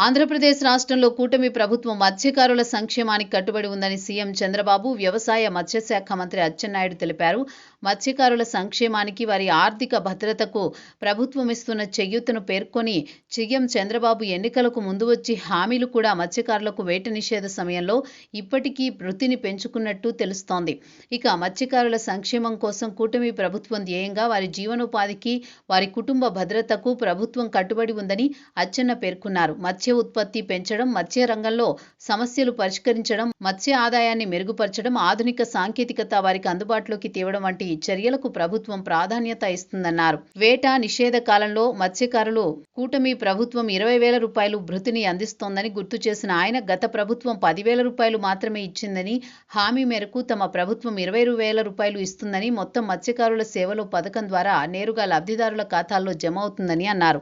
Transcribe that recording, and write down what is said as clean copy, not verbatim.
ఆంధ్రప్రదేశ్ రాష్ట్రంలో కూటమి ప్రభుత్వం మత్స్యకారుల సంక్షేమానికి కట్టుబడి ఉందని సీఎం చంద్రబాబు, వ్యవసాయ మత్స్యశాఖ మంత్రి అచ్చెన్నాయుడు తెలిపారు. మత్స్యకారుల సంక్షేమానికి, వారి ఆర్థిక భద్రతకు ప్రభుత్వం ఇస్తున్న చేయూతను పేర్కొని సీఎం చంద్రబాబు ఎన్నికలకు ముందు వచ్చి హామీలు కూడా మత్స్యకారులకు వేట నిషేధ సమయంలో ఇప్పటికీ వృత్తిని పెంచుకున్నట్టు తెలుస్తోంది. ఇక మత్స్యకారుల సంక్షేమం కోసం కూటమి ప్రభుత్వం ధ్యేయంగా వారి జీవనోపాధికి, వారి కుటుంబ భద్రతకు ప్రభుత్వం కట్టుబడి ఉందని అచ్చెన్న పేర్కొన్నారు. మత్స్య ఉత్పత్తి పెంచడం, మత్స్య రంగంలో సమస్యలు పరిష్కరించడం, మత్స్య ఆదాయాన్ని మెరుగుపరచడం, ఆధునిక సాంకేతికత వారికి అందుబాటులోకి తేవడం వంటి చర్యలకు ప్రభుత్వం ప్రాధాన్యత ఇస్తుందన్నారు. వేట నిషేధ కాలంలో మత్స్యకారులు కూటమి ప్రభుత్వం 20,000 రూపాయలు భృతిని అందిస్తోందని గుర్తు చేసిన ఆయన, గత ప్రభుత్వం 10,000 రూపాయలు మాత్రమే ఇచ్చిందని, హామీ మేరకు తమ ప్రభుత్వం 20,000 రూపాయలు ఇస్తుందని, మొత్తం మత్స్యకారుల సేవలో పథకం ద్వారా నేరుగా లబ్ధిదారుల ఖాతాల్లో జమ అవుతుందని అన్నారు.